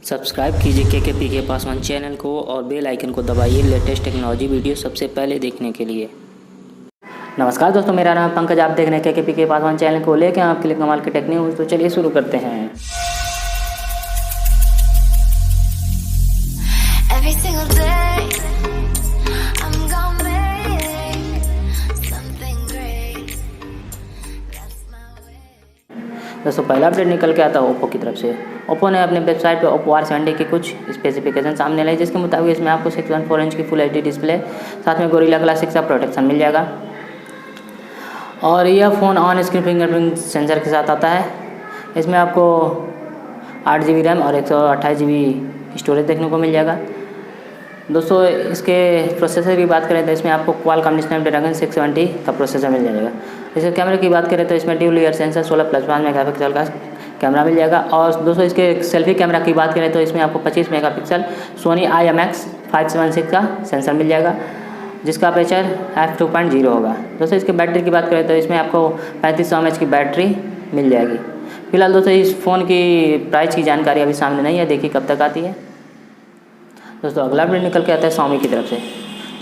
Subscribe कीजिए kkpk Paswan channel को और बेल आइकन को दबाइए लेटेस्ट टेक्नोलॉजी वीडियो सबसे पहले देखने के लिए। नमस्कार दोस्तों, मेरा नाम पंकज, आप देख रहे हैं kkpk पासवान चैनल को लेकर आपके लिए कमाल की टेक न्यूज़। तो चलिए शुरू करते हैं। दोस्तों पहला अपडेट निकल के आता है ओप्पो की तरफ से। ओप्पो ने अपने वेबसाइट पर ओप्पो R17 की कुछ स्पेसिफिकेशन सामने लाई, जिसके मुताबिक इसमें आपको 6.4 इंच की फुल HD डिस्प्ले, साथ में गोरिल्ला ग्लास 6 का प्रोटेक्शन मिल जाएगा। और यह phone on screen fingerprint sensor के साथ आता है। इसमें आपको 8 GB रैम और 128 GB स्टोरेज देखने को मिल जाएगा। दोस्तों इसके प्रोसेसर की बात करें तो इसमें आपको क्वालकॉम स्नैपड्रैगन 670 का प्रोसेसर मिल जाएगा। इसके कैमरे की बात करें तो इसमें ड्यूल ईयर सेंसर 16+5 मेगापिक्सल का कैमरा मिल जाएगा। और दोस्तों इसके सेल्फी कैमरा की बात करें तो इसमें आपको 25 मेगापिक्सल सोनी IMX576 का सेंसर मिल जाएगा, जिसका अपर्चर f2.0 होगा। दोस्तों इसके बैटरी की बात करें तो इसमें आपको 3500 mAh की बैटरी मिल जाएगी। फिलहाल दोस्तों इस फ़ोन की प्राइस की जानकारी अभी सामने नहीं है, देखिए कब तक आती है। दोस्तों अगला अपडेट निकल के आता है xiaomi की तरफ से।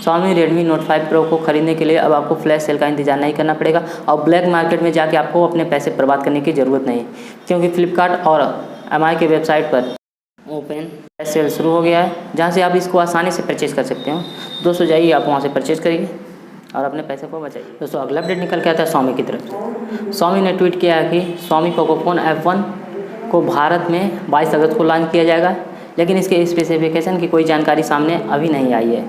xiaomi Redmi Note 5 Pro को खरीदने के लिए अब आपको फ्लैश सेल का इंतजार नहीं करना पड़ेगा और ब्लैक मार्केट में जाके आपको अपने पैसे बर्बाद करने की ज़रूरत नहीं, क्योंकि फ्लिपकार्ट और MI के वेबसाइट पर ओपन फ्लैश सेल शुरू हो गया है, जहां से आप इसको आसानी से परचेज़ कर सकते हो। दोस्तों जाइए आप वहां से परचेज़ करिए और अपने पैसे को बचाइए। दोस्तों अगला अपडेट निकल के आता है xiaomi की तरफ से। xiaomi ने ट्वीट किया है कि xiaomi Poco फ़ोन F1 को भारत में 22 अगस्त को लॉन्च किया जाएगा, लेकिन इसके स्पेसिफिकेशन की कोई जानकारी सामने अभी नहीं आई है।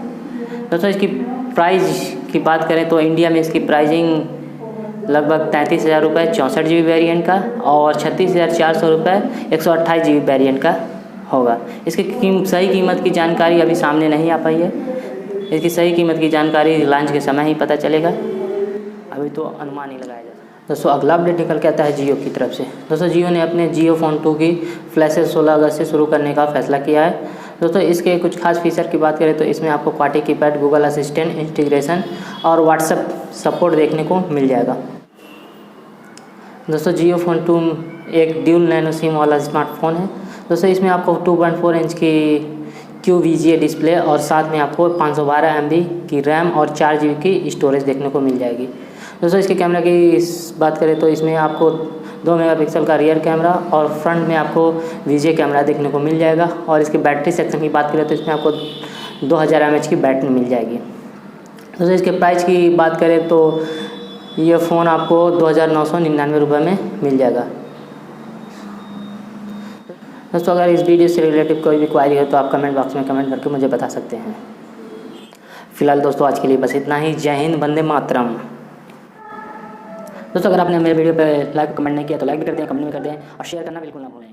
दोस्तों इसकी प्राइस की बात करें तो इंडिया में इसकी प्राइसिंग लगभग 33,000 रुपये 64 GB वेरिएंट का और 36,400 रुपये 128 GB वेरिएंट का होगा। इसकी सही कीमत की जानकारी अभी सामने नहीं आ पाई है। इसकी सही कीमत की जानकारी लॉन्च के समय ही पता चलेगा, अभी तो अनुमान ही लगाया जाता है। दोस्तों अगला अपडेट निकल के आता है जियो की तरफ से। दोस्तों जियो ने अपने जियो फ़ोन 2 की फ्लैशेस 16 अगस्त से शुरू करने का फैसला किया है। दोस्तों इसके कुछ खास फीचर की बात करें तो इसमें आपको quad keypad, Google assistant integration और व्हाट्सएप सपोर्ट देखने को मिल जाएगा। दोस्तों जियो फ़ोन 2 एक ड्यूल नैनो सिम वाला स्मार्टफोन है। दोस्तों इसमें आपको 2.4 इंच की QVGA डिस्प्ले और साथ में आपको 512 MB की रैम और 4 GB की स्टोरेज देखने को मिल जाएगी। दोस्तों इसके कैमरा की बात करें तो इसमें आपको 2 मेगापिक्सल का रियर कैमरा और फ्रंट में आपको VGA कैमरा देखने को मिल जाएगा। और इसके बैटरी सेक्शन की बात करें तो इसमें आपको 2000 mAh की बैटरी मिल जाएगी। दोस्तों इसके प्राइस की बात करें तो ये फ़ोन आपको 2,999 रुपये में मिल जाएगा। दोस्तों अगर इस वीडियो से रिलेटिव कोई भी क्वारी हो तो आप कमेंट बॉक्स में कमेंट करके मुझे बता सकते हैं। फिलहाल दोस्तों आज के लिए बस इतना ही। जय हिंद, वंदे मातरम। दोस्तों अगर आपने मेरे वीडियो पर लाइक कमेंट नहीं किया तो लाइक भी कर दें, कमेंट भी कर दें और शेयर करना बिल्कुल ना भूलें।